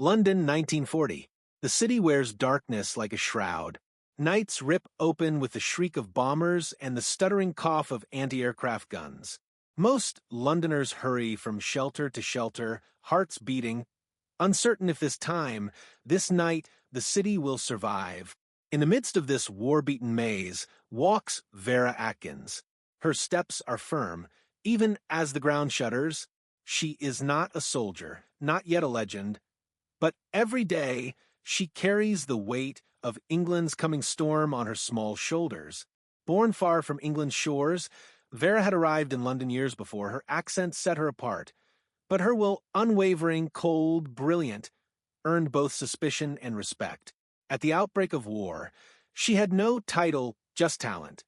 London, 1940. The city wears darkness like a shroud. Nights rip open with the shriek of bombers and the stuttering cough of anti-aircraft guns. Most Londoners hurry from shelter to shelter, hearts beating, uncertain if this night, the city will survive. In the midst of this war-beaten maze walks Vera Atkins. Her steps are firm, even as the ground shudders. She is not a soldier, not yet a legend, but every day she carries the weight of England's coming storm on her small shoulders. Born far from England's shores, Vera had arrived in London years before. Her accent set her apart, but her will, unwavering, cold, brilliant, earned both suspicion and respect. At the outbreak of war, she had no title, just talent.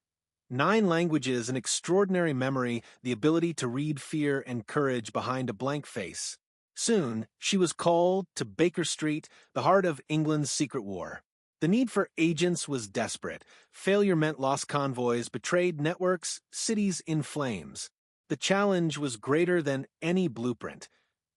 9 languages, an extraordinary memory, the ability to read fear and courage behind a blank face. Soon, she was called to Baker Street, the heart of England's secret war. The need for agents was desperate. Failure meant lost convoys, betrayed networks, cities in flames. The challenge was greater than any blueprint.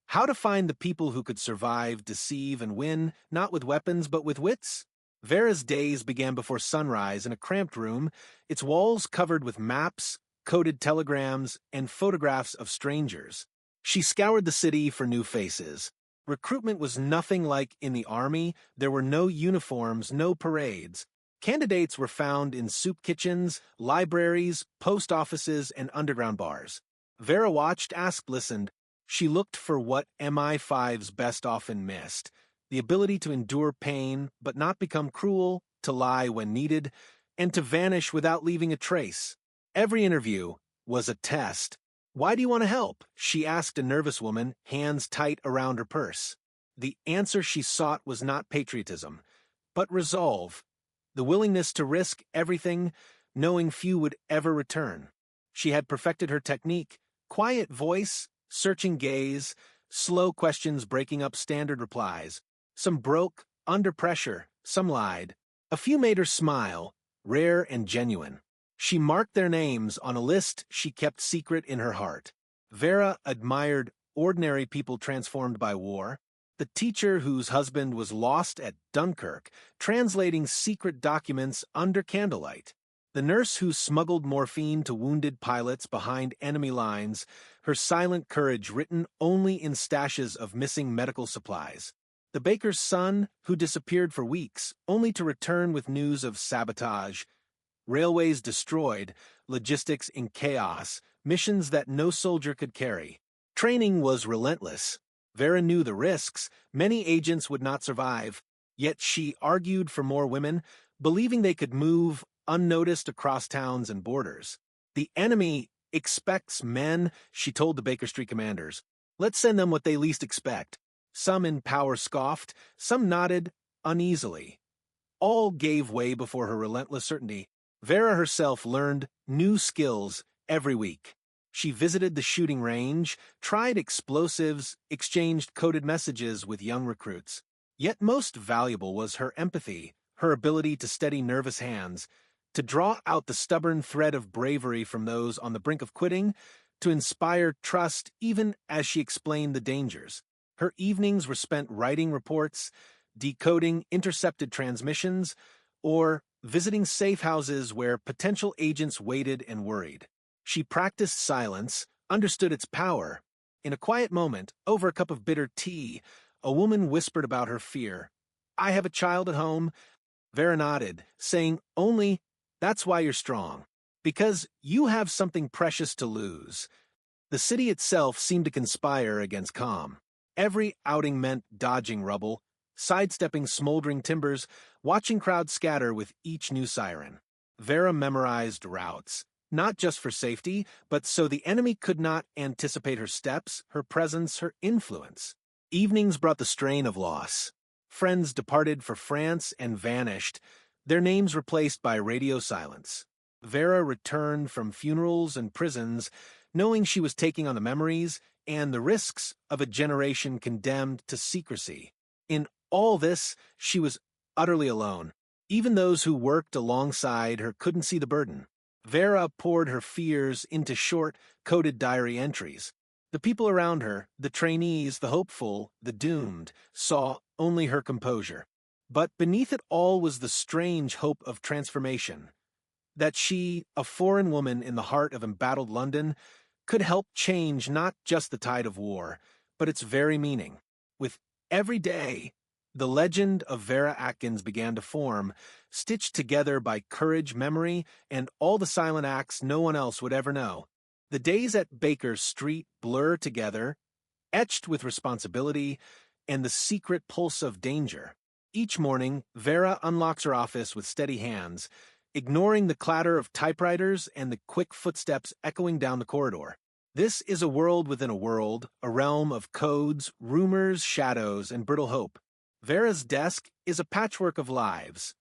How to find the people who could survive, deceive, and win, not with weapons but with wits? Vera's days began before sunrise in a cramped room, its walls covered with maps, coded telegrams, and photographs of strangers. She scoured the city for new faces. Recruitment was nothing like in the army. There were no uniforms, no parades. Candidates were found in soup kitchens, libraries, post offices, and underground bars. Vera watched, asked, listened. She looked for what MI5's best often missed: the ability to endure pain but not become cruel, to lie when needed, and to vanish without leaving a trace. Every interview was a test. "Why do you want to help?" she asked a nervous woman, hands tight around her purse. The answer she sought was not patriotism, but resolve, the willingness to risk everything, knowing few would ever return. She had perfected her technique: quiet voice, searching gaze, slow questions breaking up standard replies. Some broke, under pressure, some lied. A few made her smile, rare and genuine. She marked their names on a list she kept secret in her heart. Vera admired ordinary people transformed by war. The teacher whose husband was lost at Dunkirk, translating secret documents under candlelight. The nurse who smuggled morphine to wounded pilots behind enemy lines, her silent courage written only in stashes of missing medical supplies. The baker's son who disappeared for weeks, only to return with news of sabotage. Railways destroyed, logistics in chaos, missions that no soldier could carry. Training was relentless. Vera knew the risks. Many agents would not survive, yet she argued for more women, believing they could move unnoticed across towns and borders. "The enemy expects men," she told the Baker Street commanders. "Let's send them what they least expect." Some in power scoffed, some nodded uneasily. All gave way before her relentless certainty. Vera herself learned new skills every week. She visited the shooting range, tried explosives, exchanged coded messages with young recruits. Yet most valuable was her empathy, her ability to steady nervous hands, to draw out the stubborn thread of bravery from those on the brink of quitting, to inspire trust even as she explained the dangers. Her evenings were spent writing reports, decoding intercepted transmissions, or visiting safe houses where potential agents waited and worried. She practiced silence, understood its power. In a quiet moment, over a cup of bitter tea, a woman whispered about her fear. "I have a child at home." Vera nodded, saying only, "That's why you're strong. Because you have something precious to lose." The city itself seemed to conspire against calm. Every outing meant dodging rubble, sidestepping smoldering timbers, watching crowds scatter with each new siren. Vera memorized routes, not just for safety, but so the enemy could not anticipate her steps, her presence, her influence. Evenings brought the strain of loss. Friends departed for France and vanished, their names replaced by radio silence. Vera returned from funerals and prisons, knowing she was taking on the memories and the risks of a generation condemned to secrecy. In all this, she was utterly alone. Even those who worked alongside her couldn't see the burden. Vera poured her fears into short, coded diary entries. The people around her, the trainees, the hopeful, the doomed, saw only her composure. But beneath it all was the strange hope of transformation, that she, a foreign woman in the heart of embattled London, could help change not just the tide of war, but its very meaning. With every day, the legend of Vera Atkins began to form, stitched together by courage, memory, and all the silent acts no one else would ever know. The days at Baker Street blur together, etched with responsibility and the secret pulse of danger. Each morning, Vera unlocks her office with steady hands, ignoring the clatter of typewriters and the quick footsteps echoing down the corridor. This is a world within a world, a realm of codes, rumors, shadows, and brittle hope. Vera's desk is a patchwork of lives.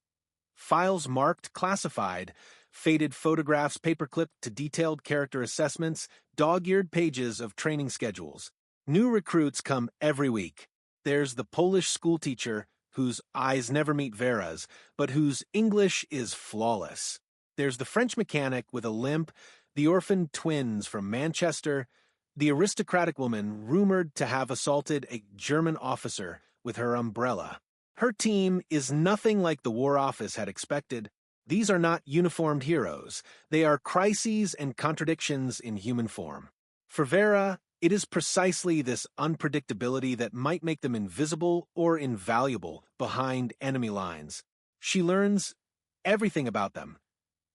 Files marked classified, faded photographs paperclipped to detailed character assessments, dog-eared pages of training schedules. New recruits come every week. There's the Polish schoolteacher whose eyes never meet Vera's, but whose English is flawless. There's the French mechanic with a limp, the orphaned twins from Manchester, the aristocratic woman rumored to have assaulted a German officer with her umbrella. Her team is nothing like the War Office had expected. These are not uniformed heroes. They are crises and contradictions in human form. For Vera, it is precisely this unpredictability that might make them invisible or invaluable behind enemy lines. She learns everything about them.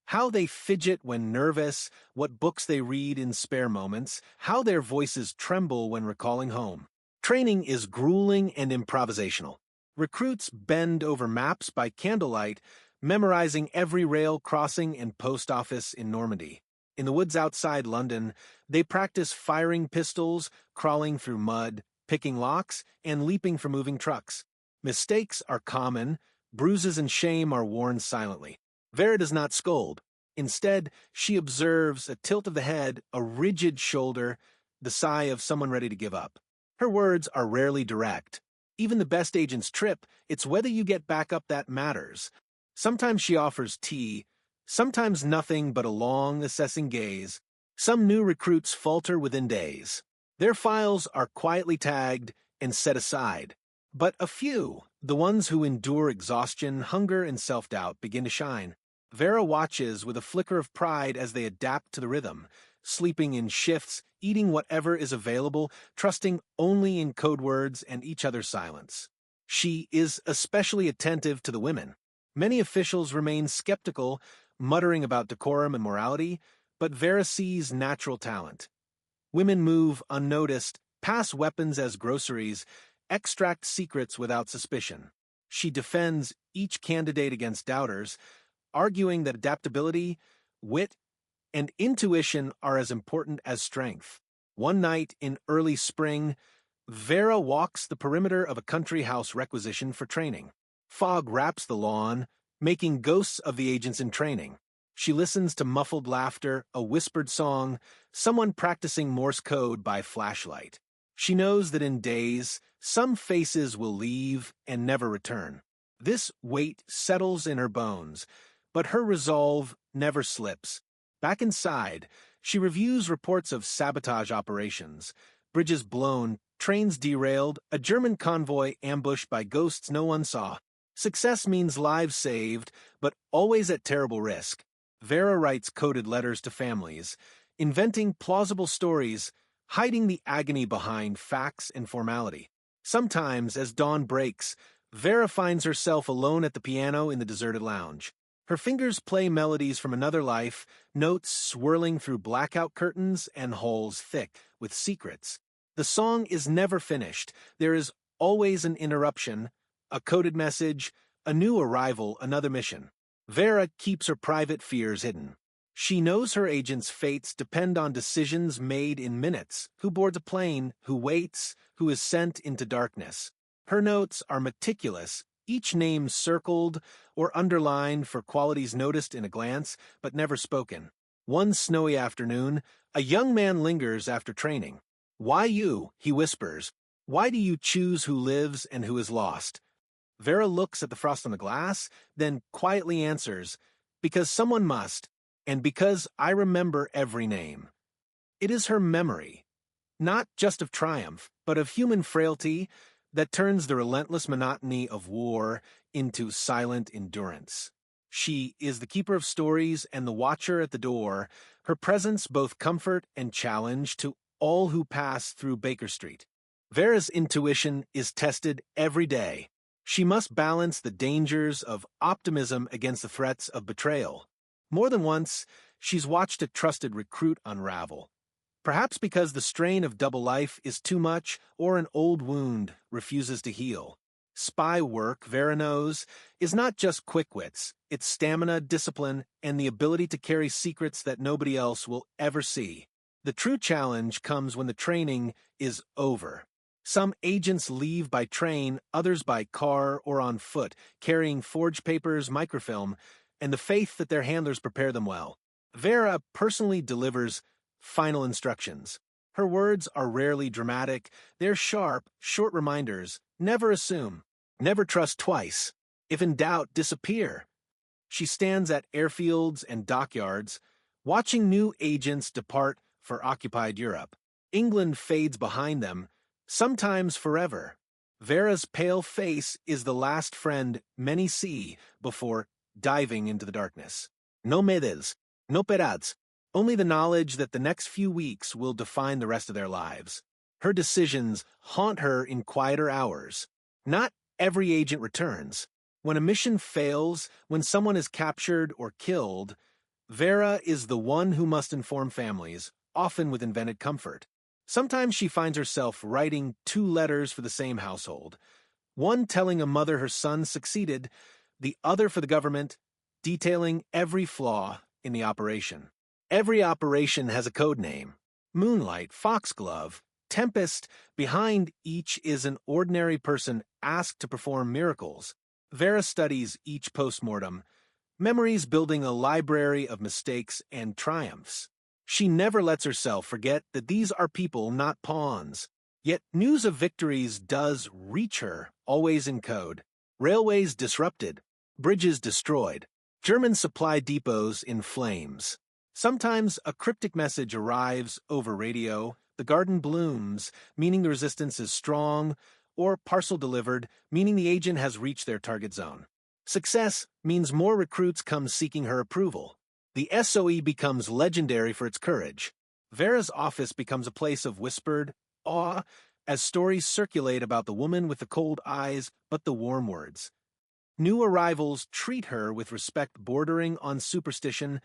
How they fidget when nervous, what books they read in spare moments, how their voices tremble when recalling home. Training is grueling and improvisational. Recruits bend over maps by candlelight, memorizing every rail crossing and post office in Normandy. In the woods outside London, they practice firing pistols, crawling through mud, picking locks, and leaping from moving trucks. Mistakes are common, bruises and shame are worn silently. Vera does not scold. Instead, she observes a tilt of the head, a rigid shoulder, the sigh of someone ready to give up. Her words are rarely direct. Even the best agents trip. It's whether you get back up that matters. Sometimes she offers tea, sometimes nothing but a long, assessing gaze. Some new recruits falter within days. Their files are quietly tagged and set aside. But a few, the ones who endure exhaustion, hunger, and self-doubt, begin to shine. Vera watches with a flicker of pride as they adapt to the rhythm, sleeping in shifts, eating whatever is available, trusting only in code words and each other's silence. She is especially attentive to the women. Many officials remain skeptical, muttering about decorum and morality, but Vera sees natural talent. Women move unnoticed, pass weapons as groceries, extract secrets without suspicion. She defends each candidate against doubters, arguing that adaptability, wit, and intuition are as important as strength. One night in early spring, Vera walks the perimeter of a country house requisitioned for training. Fog wraps the lawn, making ghosts of the agents in training. She listens to muffled laughter, a whispered song, someone practicing Morse code by flashlight. She knows that in days, some faces will leave and never return. This weight settles in her bones, but her resolve never slips. Back inside, she reviews reports of sabotage operations, bridges blown, trains derailed, a German convoy ambushed by ghosts no one saw. Success means lives saved, but always at terrible risk. Vera writes coded letters to families, inventing plausible stories, hiding the agony behind facts and formality. Sometimes, as dawn breaks, Vera finds herself alone at the piano in the deserted lounge. Her fingers play melodies from another life, notes swirling through blackout curtains and halls thick with secrets. The song is never finished. There is always an interruption, a coded message, a new arrival, another mission. Vera keeps her private fears hidden. She knows her agents' fates depend on decisions made in minutes: who boards a plane, who waits, who is sent into darkness. Her notes are meticulous, each name circled or underlined for qualities noticed in a glance but never spoken. One snowy afternoon, a young man lingers after training. "Why you?" he whispers. "Why do you choose who lives and who is lost?" Vera looks at the frost on the glass, then quietly answers, "Because someone must, and because I remember every name." It is her memory, not just of triumph, but of human frailty that turns the relentless monotony of war into silent endurance. She is the keeper of stories and the watcher at the door, her presence both comfort and challenge to all who pass through Baker Street. Vera's intuition is tested every day. She must balance the dangers of optimism against the threats of betrayal. More than once, she's watched a trusted recruit unravel. Perhaps because the strain of double life is too much or an old wound refuses to heal. Spy work, Vera knows, is not just quick wits. It's stamina, discipline, and the ability to carry secrets that nobody else will ever see. The true challenge comes when the training is over. Some agents leave by train, others by car or on foot, carrying forged papers, microfilm, and the faith that their handlers prepare them well. Vera personally delivers final instructions. Her words are rarely dramatic. They're sharp, short reminders. Never assume. Never trust twice. If in doubt, disappear. She stands at airfields and dockyards, watching new agents depart for occupied Europe. England fades behind them, sometimes forever. Vera's pale face is the last friend many see before diving into the darkness. No medes, no perats, only the knowledge that the next few weeks will define the rest of their lives. Her decisions haunt her in quieter hours. Not every agent returns. When a mission fails, when someone is captured or killed, Vera is the one who must inform families, often with invented comfort. Sometimes she finds herself writing 2 letters for the same household, one telling a mother her son succeeded, the other for the government, detailing every flaw in the operation. Every operation has a code name. Moonlight, Foxglove, Tempest. Behind each is an ordinary person asked to perform miracles. Vera studies each postmortem, memories building a library of mistakes and triumphs. She never lets herself forget that these are people, not pawns. Yet news of victories does reach her, always in code. Railways disrupted, bridges destroyed, German supply depots in flames. Sometimes a cryptic message arrives over radio, the garden blooms, meaning the resistance is strong, or parcel delivered, meaning the agent has reached their target zone. Success means more recruits come seeking her approval. The SOE becomes legendary for its courage. Vera's office becomes a place of whispered awe as stories circulate about the woman with the cold eyes but the warm words. New arrivals treat her with respect bordering on superstition.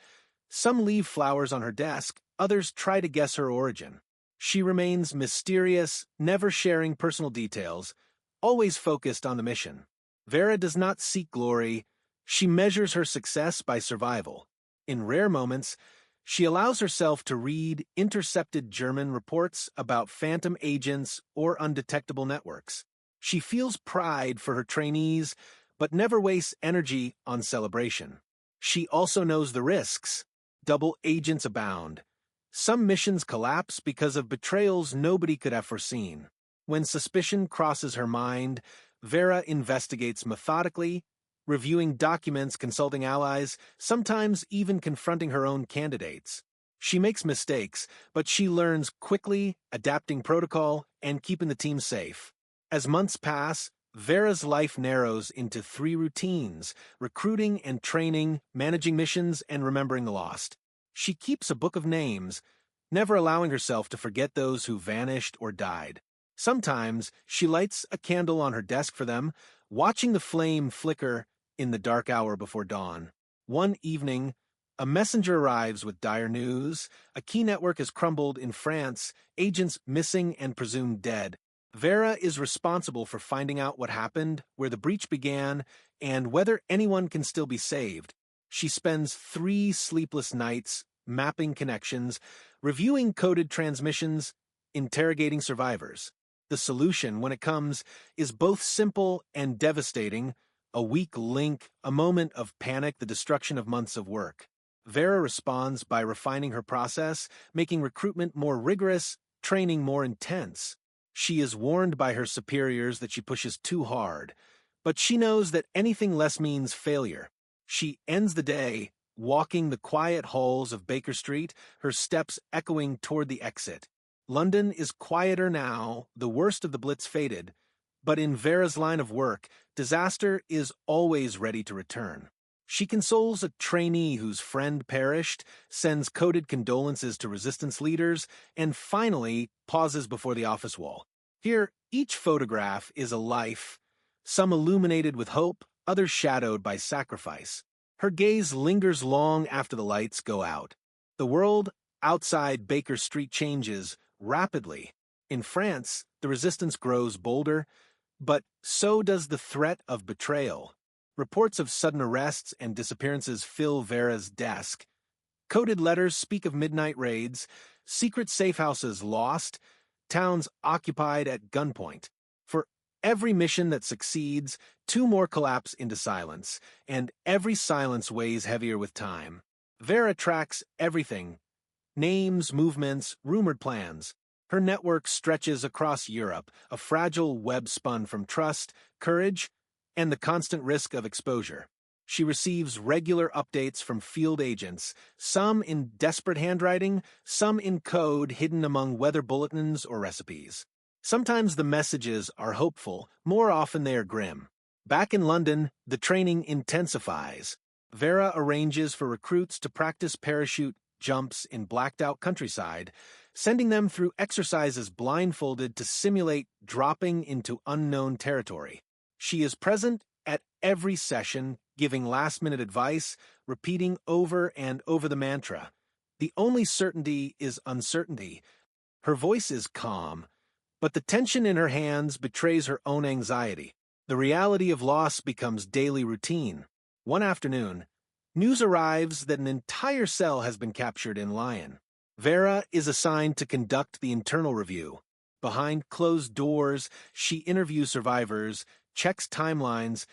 Some leave flowers on her desk, others try to guess her origin. She remains mysterious, never sharing personal details, always focused on the mission. Vera does not seek glory. She measures her success by survival. In rare moments, she allows herself to read intercepted German reports about phantom agents or undetectable networks. She feels pride for her trainees, but never wastes energy on celebration. She also knows the risks. Double agents abound. Some missions collapse because of betrayals nobody could have foreseen. When suspicion crosses her mind, Vera investigates methodically, reviewing documents, consulting allies, sometimes even confronting her own candidates. She makes mistakes, but she learns quickly, adapting protocol and keeping the team safe. As months pass, Vera's life narrows into 3 routines: recruiting and training, managing missions, and remembering the lost. She keeps a book of names, never allowing herself to forget those who vanished or died. Sometimes she lights a candle on her desk for them, watching the flame flicker in the dark hour before dawn. One evening, a messenger arrives with dire news. A key network has crumbled in France, agents missing and presumed dead. Vera is responsible for finding out what happened, where the breach began, and whether anyone can still be saved. She spends 3 sleepless nights mapping connections, reviewing coded transmissions, interrogating survivors. The solution, when it comes, is both simple and devastating: a weak link, a moment of panic, the destruction of months of work. Vera responds by refining her process, making recruitment more rigorous, training more intense. She is warned by her superiors that she pushes too hard, but she knows that anything less means failure. She ends the day walking the quiet halls of Baker Street, her steps echoing toward the exit. London is quieter now, the worst of the Blitz faded, but in Vera's line of work, disaster is always ready to return. She consoles a trainee whose friend perished, sends coded condolences to resistance leaders, and finally pauses before the office wall. Here, each photograph is a life, some illuminated with hope, others shadowed by sacrifice. Her gaze lingers long after the lights go out. The world outside Baker Street changes rapidly. In France, the resistance grows bolder, but so does the threat of betrayal. Reports of sudden arrests and disappearances fill Vera's desk. Coded letters speak of midnight raids, secret safehouses lost, towns occupied at gunpoint. For every mission that succeeds, two more collapse into silence, and every silence weighs heavier with time. Vera tracks everything: names, movements, rumored plans. Her network stretches across Europe, a fragile web spun from trust, courage, and the constant risk of exposure. She receives regular updates from field agents, some in desperate handwriting, some in code hidden among weather bulletins or recipes. Sometimes the messages are hopeful, more often they are grim. Back in London, the training intensifies. Vera arranges for recruits to practice parachute jumps in blacked-out countryside, sending them through exercises blindfolded to simulate dropping into unknown territory. She is present at every session, giving last-minute advice, repeating over and over the mantra. The only certainty is uncertainty. Her voice is calm, but the tension in her hands betrays her own anxiety. The reality of loss becomes daily routine. One afternoon, news arrives that an entire cell has been captured in Lyon. Vera is assigned to conduct the internal review. Behind closed doors, she interviews survivors, checks timelines,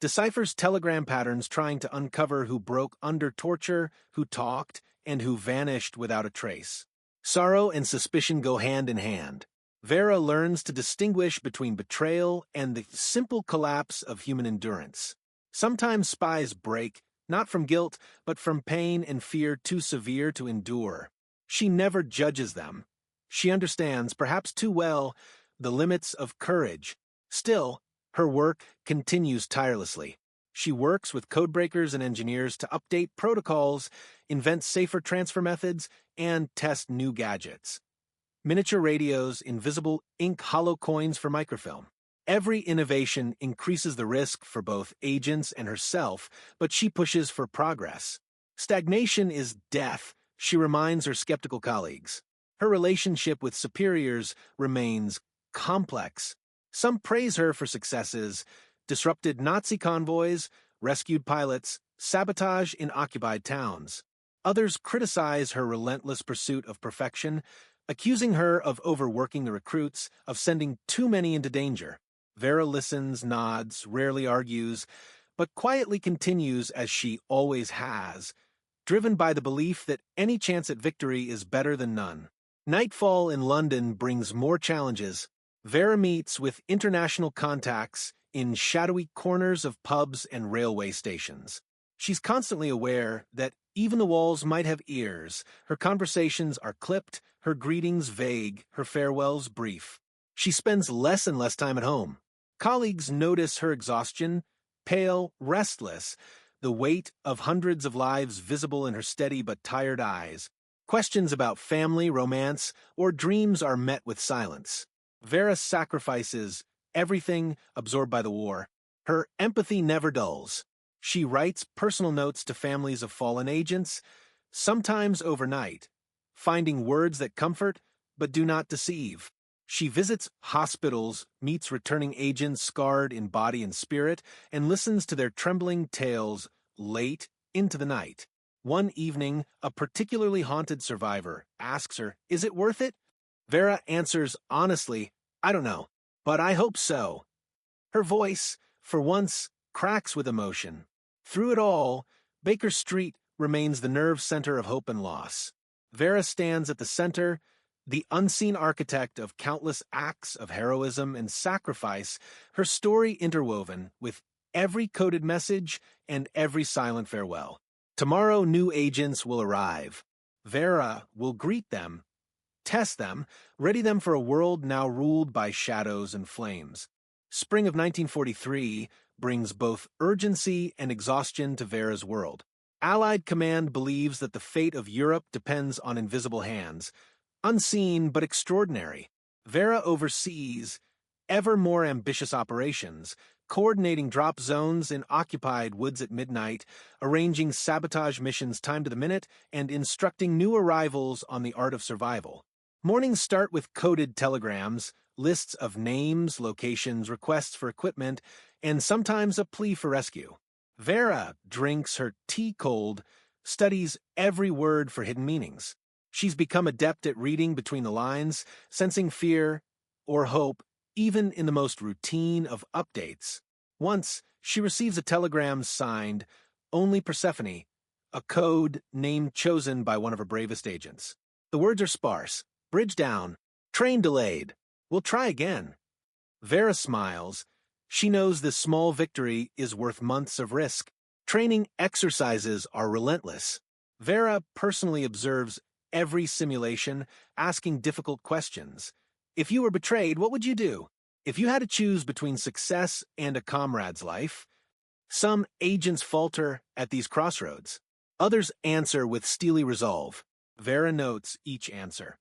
deciphers telegram patterns trying to uncover who broke under torture, who talked, and who vanished without a trace. Sorrow and suspicion go hand in hand. Vera learns to distinguish between betrayal and the simple collapse of human endurance. Sometimes spies break, not from guilt, but from pain and fear too severe to endure. She never judges them. She understands, perhaps too well, the limits of courage. Still, her work continues tirelessly. She works with codebreakers and engineers to update protocols, invent safer transfer methods, and test new gadgets. Miniature radios, invisible ink hollow coins for microfilm. Every innovation increases the risk for both agents and herself, but she pushes for progress. Stagnation is death, she reminds her skeptical colleagues. Her relationship with superiors remains complex. Some praise her for successes: disrupted Nazi convoys, rescued pilots, sabotage in occupied towns. Others criticize her relentless pursuit of perfection, accusing her of overworking the recruits, of sending too many into danger. Vera listens, nods, rarely argues, but quietly continues as she always has, driven by the belief that any chance at victory is better than none. Nightfall in London brings more challenges. Vera meets with international contacts in shadowy corners of pubs and railway stations. She's constantly aware that even the walls might have ears. Her conversations are clipped, her greetings vague, her farewells brief. She spends less and less time at home. Colleagues notice her exhaustion, pale, restless, the weight of hundreds of lives visible in her steady but tired eyes. Questions about family, romance, or dreams are met with silence. Vera sacrifices everything absorbed by the war. Her empathy never dulls. She writes personal notes to families of fallen agents, sometimes overnight, finding words that comfort but do not deceive. She visits hospitals, meets returning agents scarred in body and spirit, and listens to their trembling tales late into the night. One evening, a particularly haunted survivor asks her, "Is it worth it?" Vera answers honestly, "I don't know, but I hope so." Her voice, for once, cracks with emotion. Through it all, Baker Street remains the nerve center of hope and loss. Vera stands at the center, the unseen architect of countless acts of heroism and sacrifice, her story interwoven with every coded message and every silent farewell. Tomorrow, new agents will arrive. Vera will greet them, test them, ready them for a world now ruled by shadows and flames. Spring of 1943 brings both urgency and exhaustion to Vera's world. Allied command believes that the fate of Europe depends on invisible hands, unseen but extraordinary. Vera oversees ever more ambitious operations, coordinating drop zones in occupied woods at midnight, arranging sabotage missions timed to the minute, and instructing new arrivals on the art of survival. Mornings start with coded telegrams, lists of names, locations, requests for equipment, and sometimes a plea for rescue. Vera drinks her tea cold, studies every word for hidden meanings. She's become adept at reading between the lines, sensing fear or hope even in the most routine of updates. Once, she receives a telegram signed, "Only Persephone," a code name chosen by one of her bravest agents. The words are sparse. "Bridge down. Train delayed. We'll try again." Vera smiles. She knows this small victory is worth months of risk. Training exercises are relentless. Vera personally observes every simulation, asking difficult questions. If you were betrayed, what would you do? If you had to choose between success and a comrade's life? Some agents falter at these crossroads. Others answer with steely resolve. Vera notes each answer.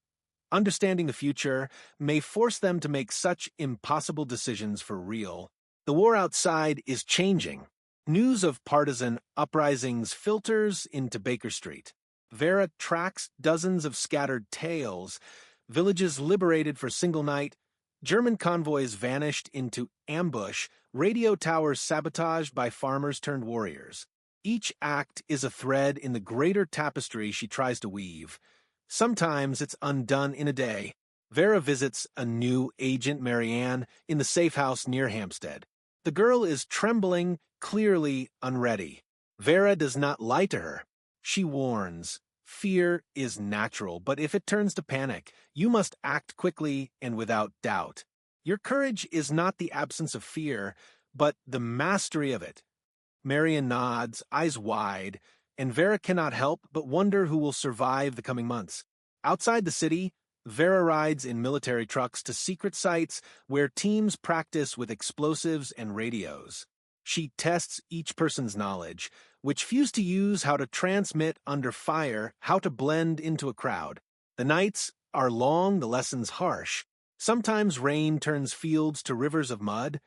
Understanding the future may force them to make such impossible decisions for real. The war outside is changing. News of partisan uprisings filters into Baker Street. Vera tracks dozens of scattered tales, villages liberated for single night, German convoys vanished into ambush, radio towers sabotaged by farmers turned warriors. Each act is a thread in the greater tapestry she tries to weave. Sometimes it's undone in a day. Vera visits a new agent, Marianne, in the safe house near Hampstead. The girl is trembling, clearly unready. Vera does not lie to her. She warns. Fear is natural, but if it turns to panic, you must act quickly and without doubt. Your courage is not the absence of fear, but the mastery of it. Marian nods, eyes wide, and Vera cannot help but wonder who will survive the coming months. Outside the city, Vera rides in military trucks to secret sites where teams practice with explosives and radios. She tests each person's knowledge, which fuse to use how to transmit under fire, how to blend into a crowd. The nights are long, the lessons harsh. Sometimes rain turns fields to rivers of mud,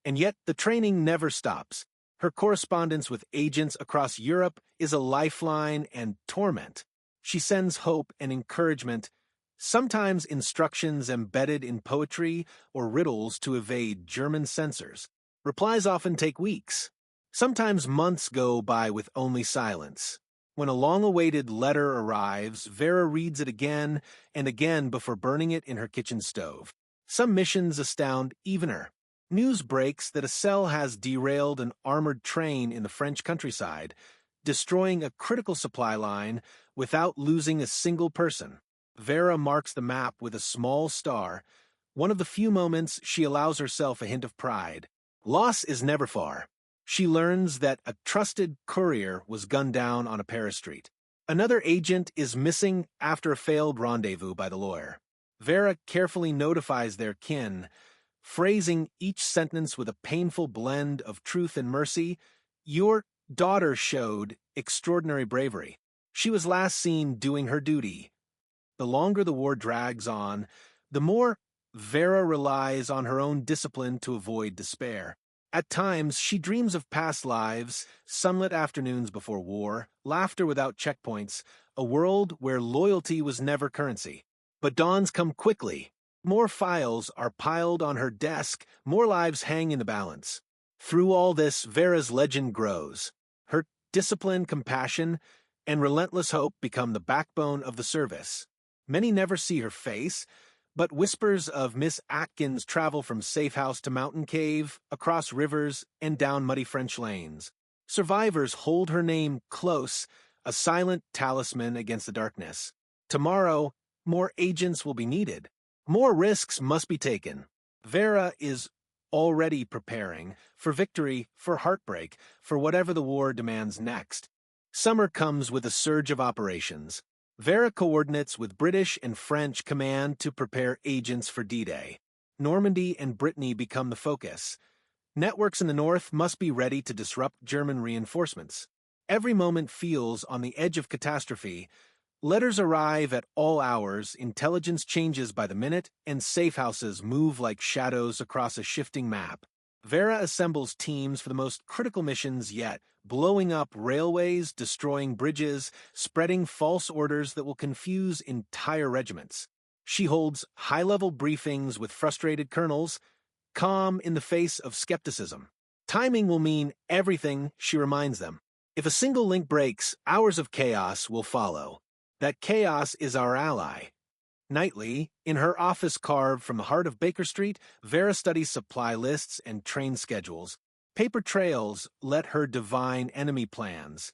and yet the training never stops. Her correspondence with agents across Europe is a lifeline and torment. She sends hope and encouragement, sometimes instructions embedded in poetry or riddles to evade German censors. Replies often take weeks. Sometimes months go by with only silence. When a long-awaited letter arrives, Vera reads it again and again before burning it in her kitchen stove. Some missions astound even her. News breaks that a cell has derailed an armored train in the French countryside, destroying a critical supply line without losing a single person. Vera marks the map with a small star, one of the few moments she allows herself a hint of pride. Loss is never far. She learns that a trusted courier was gunned down on a Paris street. Another agent is missing after a failed rendezvous by the lawyer. Vera carefully notifies their kin, phrasing each sentence with a painful blend of truth and mercy. "Your daughter showed extraordinary bravery. She was last seen doing her duty." The longer the war drags on, the more Vera relies on her own discipline to avoid despair. At times, she dreams of past lives, sunlit afternoons before war, laughter without checkpoints, a world where loyalty was never currency. But dawns come quickly. More files are piled on her desk, more lives hang in the balance. Through all this, Vera's legend grows. Her discipline, compassion, and relentless hope become the backbone of the service. Many never see her face, but whispers of Miss Atkins travel from safe house to mountain cave, across rivers, and down muddy French lanes. Survivors hold her name close, a silent talisman against the darkness. Tomorrow, more agents will be needed. More risks must be taken. Vera is already preparing for victory, for heartbreak, for whatever the war demands next. Summer comes with a surge of operations. Vera coordinates with British and French command to prepare agents for D-Day. Normandy and Brittany become the focus. Networks in the north must be ready to disrupt German reinforcements. Every moment feels on the edge of catastrophe. Letters arrive at all hours, intelligence changes by the minute, and safehouses move like shadows across a shifting map. Vera assembles teams for the most critical missions yet, blowing up railways, destroying bridges, spreading false orders that will confuse entire regiments. She holds high-level briefings with frustrated colonels, calm in the face of skepticism. Timing will mean everything, she reminds them. If a single link breaks, hours of chaos will follow. That chaos is our ally. Nightly, in her office carved from the heart of Baker Street, Vera studies supply lists and train schedules. Paper trails let her divine enemy plans.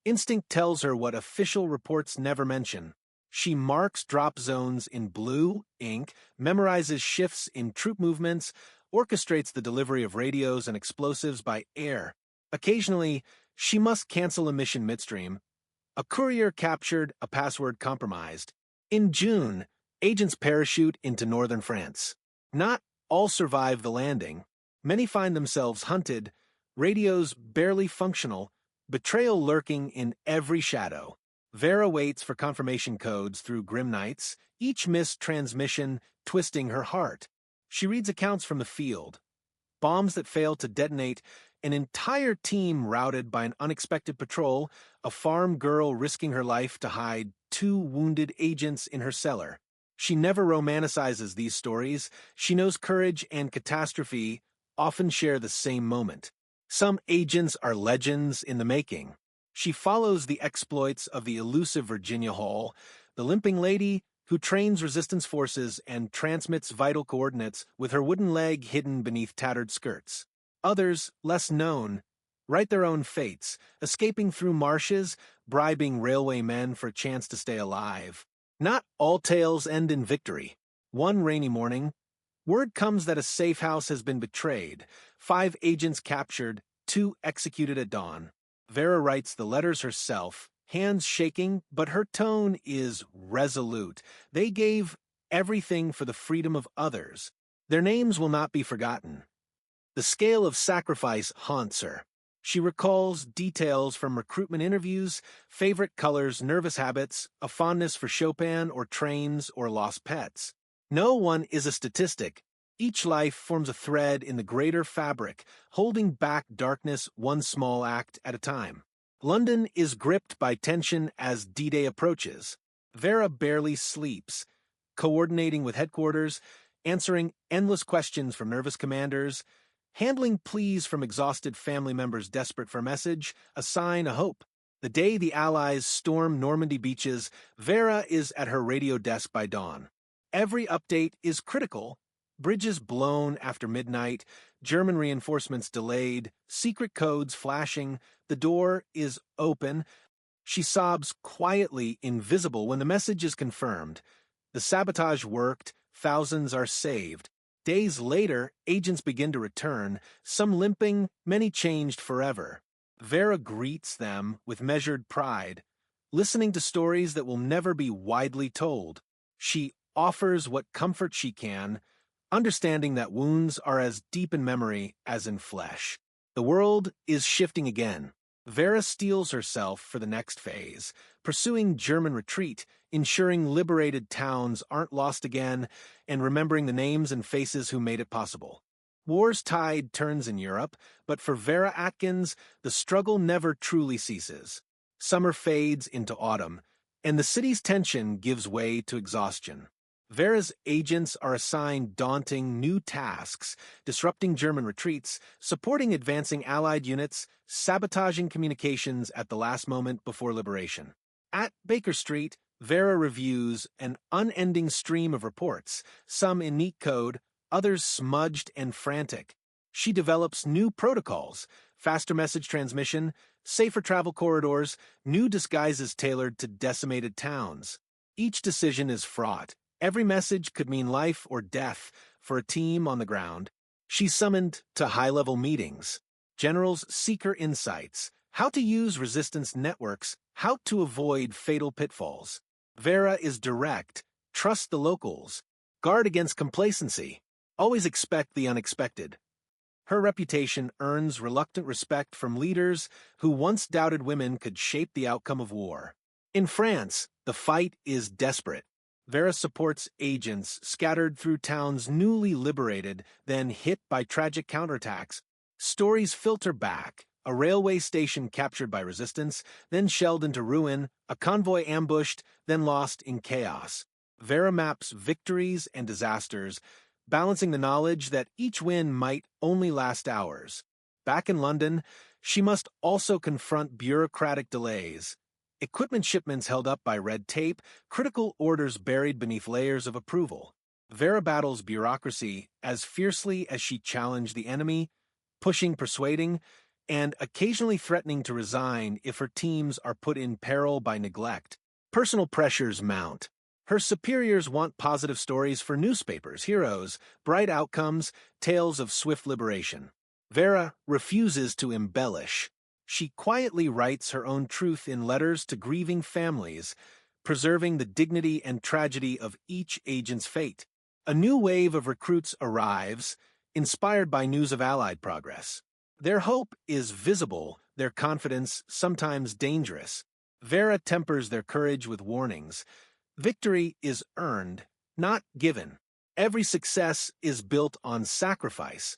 Instinct tells her what official reports never mention. She marks drop zones in blue ink, memorizes shifts in troop movements, orchestrates the delivery of radios and explosives by air. Occasionally, she must cancel a mission midstream. A courier captured, a password compromised. In June, agents parachute into northern France. Not all survive the landing. Many find themselves hunted, radios barely functional, betrayal lurking in every shadow. Vera waits for confirmation codes through grim nights, each missed transmission twisting her heart. She reads accounts from the field. Bombs that fail to detonate, an entire team routed by an unexpected patrol, a farm girl risking her life to hide 2 wounded agents in her cellar. She never romanticizes these stories. She knows courage and catastrophe often share the same moment. Some agents are legends in the making. She follows the exploits of the elusive Virginia Hall, the limping lady who trains resistance forces and transmits vital coordinates with her wooden leg hidden beneath tattered skirts. Others, less known, write their own fates, escaping through marshes, bribing railway men for a chance to stay alive. Not all tales end in victory. One rainy morning, word comes that a safe house has been betrayed, 5 agents captured, 2 executed at dawn. Vera writes the letters herself, hands shaking, but her tone is resolute. They gave everything for the freedom of others. Their names will not be forgotten. The scale of sacrifice haunts her. She recalls details from recruitment interviews, favorite colors, nervous habits, a fondness for Chopin or trains or lost pets. No one is a statistic. Each life forms a thread in the greater fabric, holding back darkness one small act at a time. London is gripped by tension as D-Day approaches. Vera barely sleeps, coordinating with headquarters, answering endless questions from nervous commanders, handling pleas from exhausted family members desperate for a message, a sign, a hope. The day the Allies storm Normandy beaches, Vera is at her radio desk by dawn. Every update is critical. Bridges blown after midnight, German reinforcements delayed, secret codes flashing, the door is open. She sobs quietly, invisible, when the message is confirmed. The sabotage worked, thousands are saved. Days later, agents begin to return, some limping, many changed forever. Vera greets them with measured pride, listening to stories that will never be widely told. She offers what comfort she can, understanding that wounds are as deep in memory as in flesh. The world is shifting again. Vera steels herself for the next phase, pursuing German retreat, ensuring liberated towns aren't lost again, and remembering the names and faces who made it possible. War's tide turns in Europe, but for Vera Atkins, the struggle never truly ceases. Summer fades into autumn, and the city's tension gives way to exhaustion. Vera's agents are assigned daunting new tasks, disrupting German retreats, supporting advancing Allied units, sabotaging communications at the last moment before liberation. At Baker Street, Vera reviews an unending stream of reports, some in neat code, others smudged and frantic. She develops new protocols, faster message transmission, safer travel corridors, new disguises tailored to decimated towns. Each decision is fraught. Every message could mean life or death for a team on the ground. She's summoned to high-level meetings. Generals seek her insights, how to use resistance networks, how to avoid fatal pitfalls. Vera is direct, trust the locals, guard against complacency, always expect the unexpected. Her reputation earns reluctant respect from leaders who once doubted women could shape the outcome of war. In France, the fight is desperate. Vera supports agents scattered through towns newly liberated, then hit by tragic counterattacks. Stories filter back. A railway station captured by resistance, then shelled into ruin, a convoy ambushed, then lost in chaos. Vera maps victories and disasters, balancing the knowledge that each win might only last hours. Back in London, she must also confront bureaucratic delays. Equipment shipments held up by red tape, critical orders buried beneath layers of approval. Vera battles bureaucracy as fiercely as she challenged the enemy, pushing, persuading, and occasionally threatening to resign if her teams are put in peril by neglect. Personal pressures mount. Her superiors want positive stories for newspapers, heroes, bright outcomes, tales of swift liberation. Vera refuses to embellish. She quietly writes her own truth in letters to grieving families, preserving the dignity and tragedy of each agent's fate. A new wave of recruits arrives, inspired by news of Allied progress. Their hope is visible, their confidence sometimes dangerous. Vera tempers their courage with warnings. Victory is earned, not given. Every success is built on sacrifice.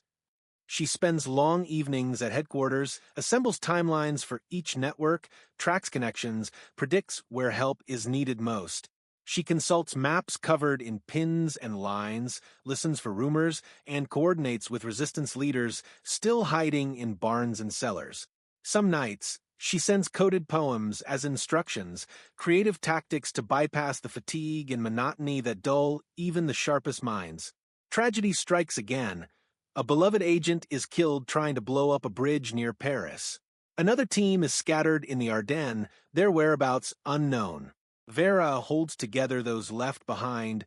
She spends long evenings at headquarters, assembles timelines for each network, tracks connections, predicts where help is needed most. She consults maps covered in pins and lines, listens for rumors, and coordinates with resistance leaders still hiding in barns and cellars. Some nights, she sends coded poems as instructions, creative tactics to bypass the fatigue and monotony that dull even the sharpest minds. Tragedy strikes again. A beloved agent is killed trying to blow up a bridge near Paris. Another team is scattered in the Ardennes, their whereabouts unknown. Vera holds together those left behind,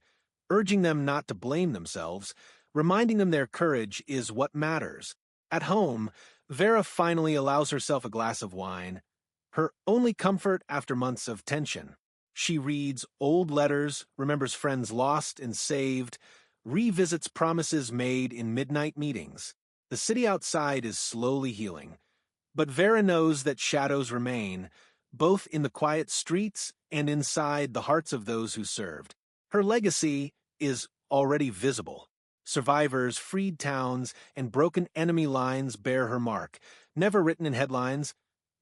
urging them not to blame themselves, reminding them their courage is what matters. At home, Vera finally allows herself a glass of wine, her only comfort after months of tension. She reads old letters, remembers friends lost and saved, revisits promises made in midnight meetings. The city outside is slowly healing, but Vera knows that shadows remain, both in the quiet streets and inside the hearts of those who served. Her legacy is already visible. Survivors, freed towns, and broken enemy lines bear her mark, never written in headlines,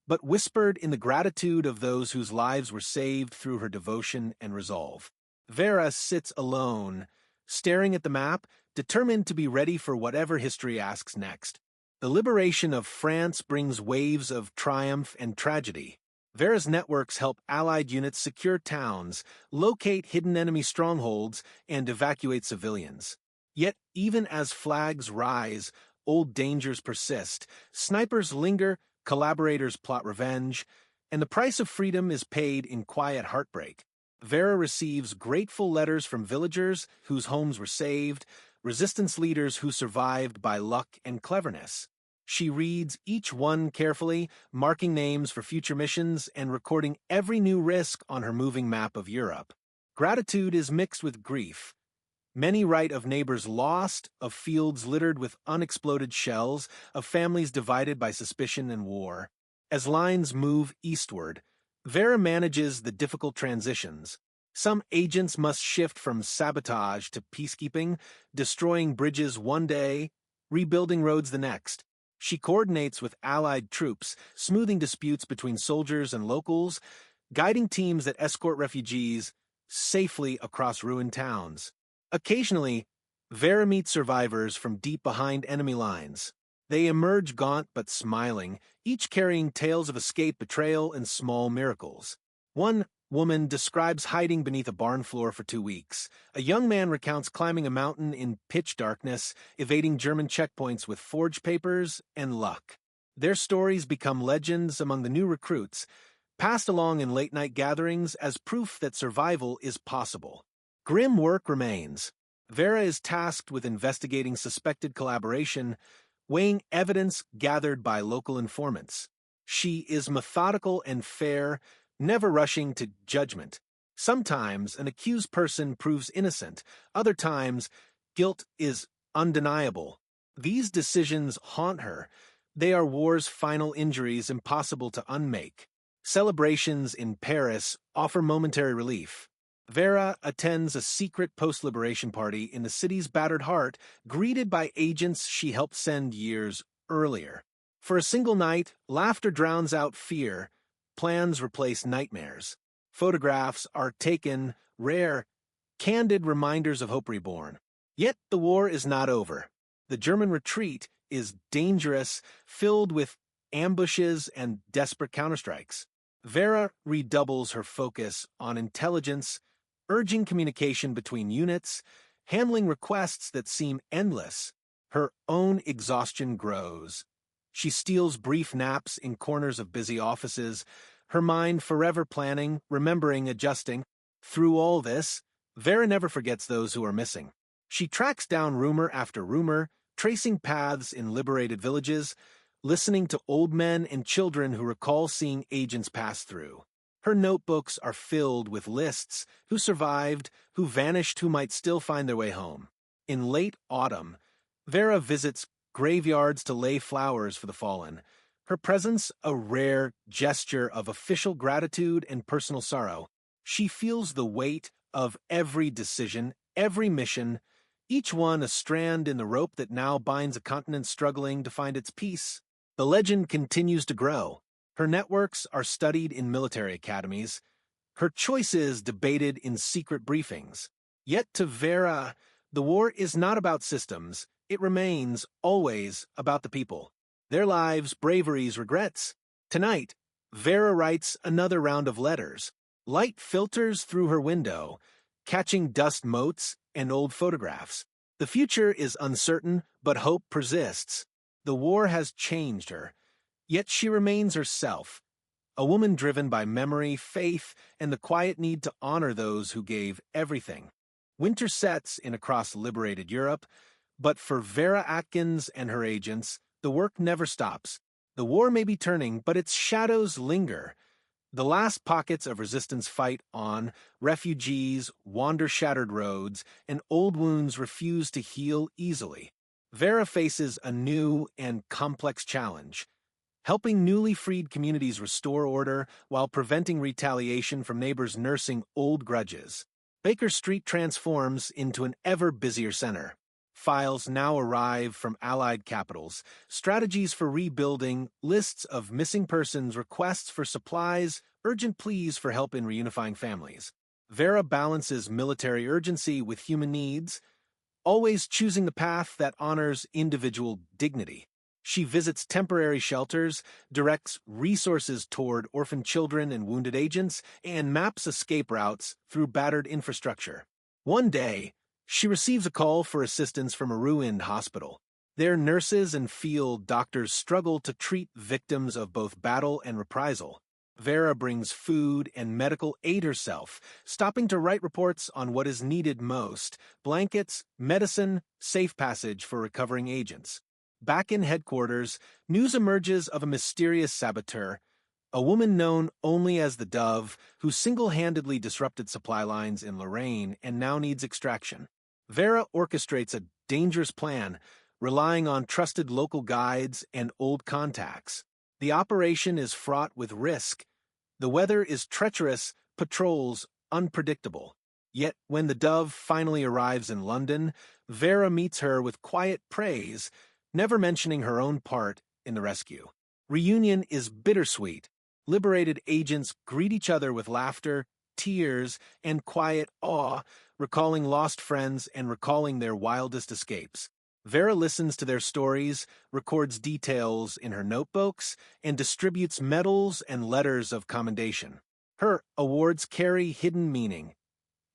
but whispered in the gratitude of those whose lives were saved through her devotion and resolve. Vera sits alone, staring at the map, determined to be ready for whatever history asks next. The liberation of France brings waves of triumph and tragedy. Vera's networks help Allied units secure towns, locate hidden enemy strongholds, and evacuate civilians. Yet, even as flags rise, old dangers persist. Snipers linger, collaborators plot revenge, and the price of freedom is paid in quiet heartbreak. Vera receives grateful letters from villagers whose homes were saved, resistance leaders who survived by luck and cleverness. She reads each one carefully, marking names for future missions and recording every new risk on her moving map of Europe. Gratitude is mixed with grief. Many write of neighbors lost, of fields littered with unexploded shells, of families divided by suspicion and war. As lines move eastward, Vera manages the difficult transitions. Some agents must shift from sabotage to peacekeeping, destroying bridges one day, rebuilding roads the next. She coordinates with Allied troops, smoothing disputes between soldiers and locals, guiding teams that escort refugees safely across ruined towns. Occasionally, Vera meets survivors from deep behind enemy lines. They emerge gaunt but smiling, each carrying tales of escape, betrayal, and small miracles. One woman describes hiding beneath a barn floor for 2 weeks. A young man recounts climbing a mountain in pitch darkness, evading German checkpoints with forged papers and luck. Their stories become legends among the new recruits, passed along in late-night gatherings as proof that survival is possible. Grim work remains. Vera is tasked with investigating suspected collaboration, weighing evidence gathered by local informants. She is methodical and fair, never rushing to judgment. Sometimes an accused person proves innocent, other times guilt is undeniable. These decisions haunt her. They are war's final injuries impossible to unmake. Celebrations in Paris offer momentary relief. Vera attends a secret post-liberation party in the city's battered heart, greeted by agents she helped send years earlier. For a single night, laughter drowns out fear. Plans replace nightmares. Photographs are taken, rare, candid reminders of hope reborn. Yet the war is not over. The German retreat is dangerous, filled with ambushes and desperate counterstrikes. Vera redoubles her focus on intelligence, urging communication between units, handling requests that seem endless. Her own exhaustion grows. She steals brief naps in corners of busy offices, her mind forever planning, remembering, adjusting. Through all this, Vera never forgets those who are missing. She tracks down rumor after rumor, tracing paths in liberated villages, listening to old men and children who recall seeing agents pass through. Her notebooks are filled with lists: who survived, who vanished, who might still find their way home. In late autumn, Vera visits graveyards to lay flowers for the fallen, her presence a rare gesture of official gratitude and personal sorrow. She feels the weight of every decision, every mission, each one a strand in the rope that now binds a continent struggling to find its peace. The legend continues to grow. Her networks are studied in military academies, her choices debated in secret briefings. Yet to Vera, the war is not about systems. It remains always about the people. Their lives, braveries, regrets. Tonight, Vera writes another round of letters. Light filters through her window, catching dust motes and old photographs. The future is uncertain, but hope persists. The war has changed her, yet she remains herself, a woman driven by memory, faith, and the quiet need to honor those who gave everything. Winter sets in across liberated Europe, but for Vera Atkins and her agents, the work never stops. The war may be turning, but its shadows linger. The last pockets of resistance fight on, refugees wander shattered roads, and old wounds refuse to heal easily. Vera faces a new and complex challenge: helping newly freed communities restore order while preventing retaliation from neighbors nursing old grudges. Baker Street transforms into an ever busier center. Files now arrive from allied capitals, strategies for rebuilding, lists of missing persons, requests for supplies, urgent pleas for help in reunifying families. Vera balances military urgency with human needs, always choosing the path that honors individual dignity. She visits temporary shelters, directs resources toward orphaned children and wounded agents, and maps escape routes through battered infrastructure. One day, she receives a call for assistance from a ruined hospital. Their nurses and field doctors struggle to treat victims of both battle and reprisal. Vera brings food and medical aid herself, stopping to write reports on what is needed most: blankets, medicine, safe passage for recovering agents. Back in headquarters, news emerges of a mysterious saboteur, a woman known only as the Dove, who single-handedly disrupted supply lines in Lorraine and now needs extraction. Vera orchestrates a dangerous plan, relying on trusted local guides and old contacts. The operation is fraught with risk. The weather is treacherous, patrols unpredictable. Yet when the Dove finally arrives in London, Vera meets her with quiet praise, never mentioning her own part in the rescue. Reunion is bittersweet. Liberated agents greet each other with laughter, tears, and quiet awe, recalling lost friends and recalling their wildest escapes. Vera listens to their stories, records details in her notebooks, and distributes medals and letters of commendation. Her awards carry hidden meaning.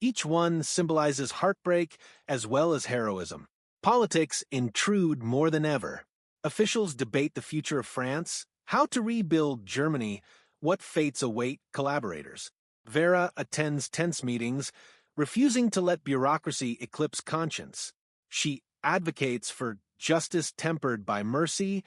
Each one symbolizes heartbreak as well as heroism. Politics intrude more than ever. Officials debate the future of France, how to rebuild Germany, what fates await collaborators. Vera attends tense meetings, refusing to let bureaucracy eclipse conscience. She advocates for justice tempered by mercy,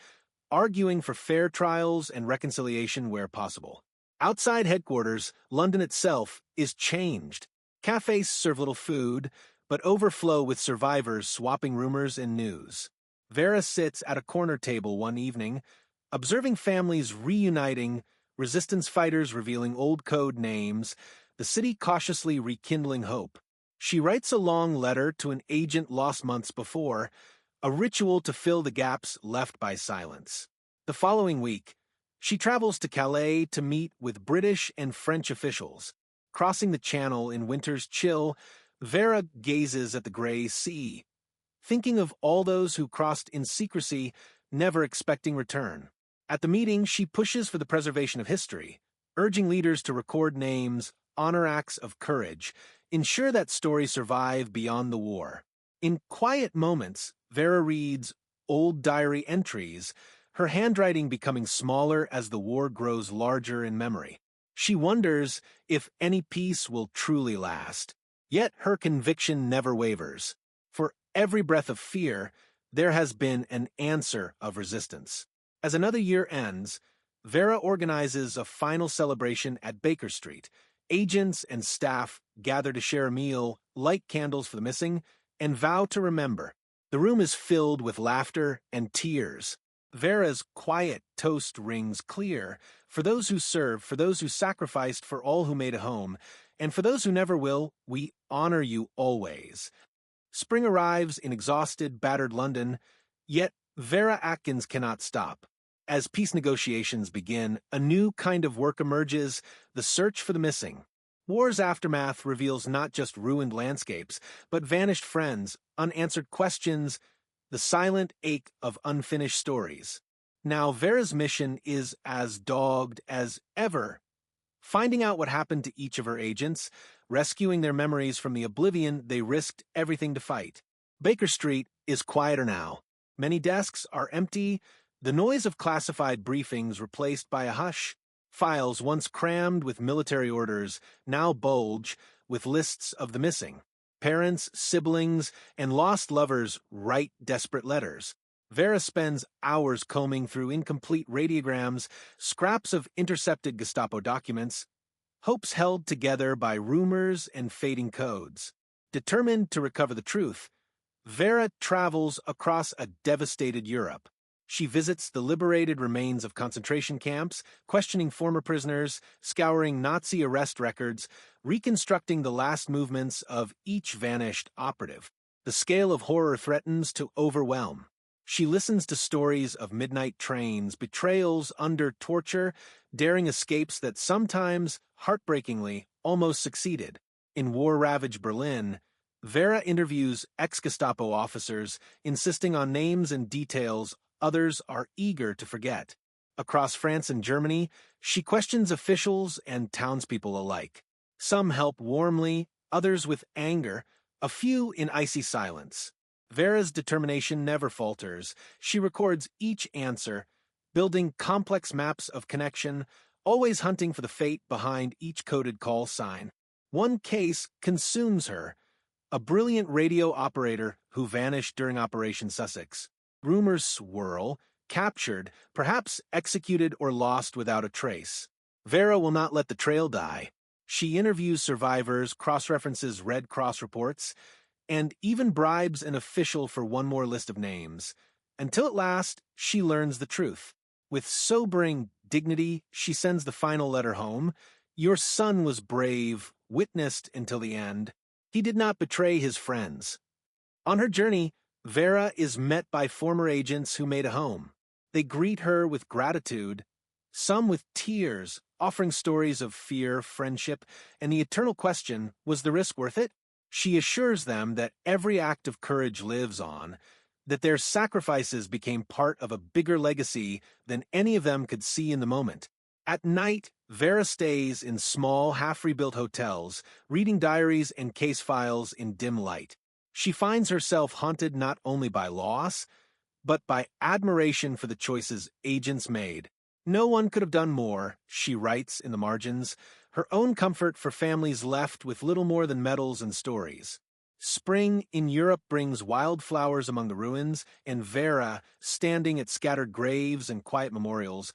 arguing for fair trials and reconciliation where possible. Outside headquarters, London itself is changed. Cafes serve little food, but overflow with survivors swapping rumors and news. Vera sits at a corner table one evening, observing families reuniting, resistance fighters revealing old code names, the city cautiously rekindling hope. She writes a long letter to an agent lost months before, a ritual to fill the gaps left by silence. The following week, she travels to Calais to meet with British and French officials. Crossing the channel in winter's chill, Vera gazes at the gray sea, thinking of all those who crossed in secrecy, never expecting return. At the meeting, she pushes for the preservation of history, urging leaders to record names, honor acts of courage, ensure that stories survive beyond the war. In quiet moments, Vera reads old diary entries, her handwriting becoming smaller as the war grows larger in memory. She wonders if any peace will truly last. Yet her conviction never wavers. For every breath of fear, there has been an answer of resistance. As another year ends, Vera organizes a final celebration at Baker Street. Agents and staff gather to share a meal, light candles for the missing, and vow to remember. The room is filled with laughter and tears. Vera's quiet toast rings clear. For those who served, for those who sacrificed, for all who made a home, and for those who never will, we honor you always. Spring arrives in exhausted, battered London, yet Vera Atkins cannot stop. As peace negotiations begin, a new kind of work emerges, the search for the missing. War's aftermath reveals not just ruined landscapes, but vanished friends, unanswered questions, the silent ache of unfinished stories. Now Vera's mission is as dogged as ever, finding out what happened to each of her agents, rescuing their memories from the oblivion they risked everything to fight. Baker Street is quieter now. Many desks are empty, the noise of classified briefings replaced by a hush. Files once crammed with military orders now bulge with lists of the missing. Parents, siblings, and lost lovers write desperate letters. Vera spends hours combing through incomplete radiograms, scraps of intercepted Gestapo documents, hopes held together by rumors and fading codes. Determined to recover the truth, Vera travels across a devastated Europe. She visits the liberated remains of concentration camps, questioning former prisoners, scouring Nazi arrest records, reconstructing the last movements of each vanished operative. The scale of horror threatens to overwhelm. She listens to stories of midnight trains, betrayals under torture, daring escapes that sometimes, heartbreakingly, almost succeeded. In war-ravaged Berlin, Vera interviews ex-Gestapo officers, insisting on names and details others are eager to forget. Across France and Germany, she questions officials and townspeople alike. Some help warmly, others with anger, a few in icy silence. Vera's determination never falters. She records each answer, building complex maps of connection, always hunting for the fate behind each coded call sign. One case consumes her, a brilliant radio operator who vanished during Operation Sussex. Rumors swirl, captured, perhaps executed or lost without a trace. Vera will not let the trail die. She interviews survivors, cross-references Red Cross reports, and even bribes an official for one more list of names. Until at last, she learns the truth. With sobering dignity, she sends the final letter home. Your son was brave, witnessed until the end. He did not betray his friends. On her journey, Vera is met by former agents who made a home. They greet her with gratitude, some with tears, offering stories of fear, friendship, and the eternal question, was the risk worth it? She assures them that every act of courage lives on, that their sacrifices became part of a bigger legacy than any of them could see in the moment. At night, Vera stays in small, half-rebuilt hotels, reading diaries and case files in dim light. She finds herself haunted not only by loss, but by admiration for the choices agents made. No one could have done more, she writes in the margins, her own comfort for families left with little more than medals and stories. Spring in Europe brings wildflowers among the ruins, and Vera, standing at scattered graves and quiet memorials,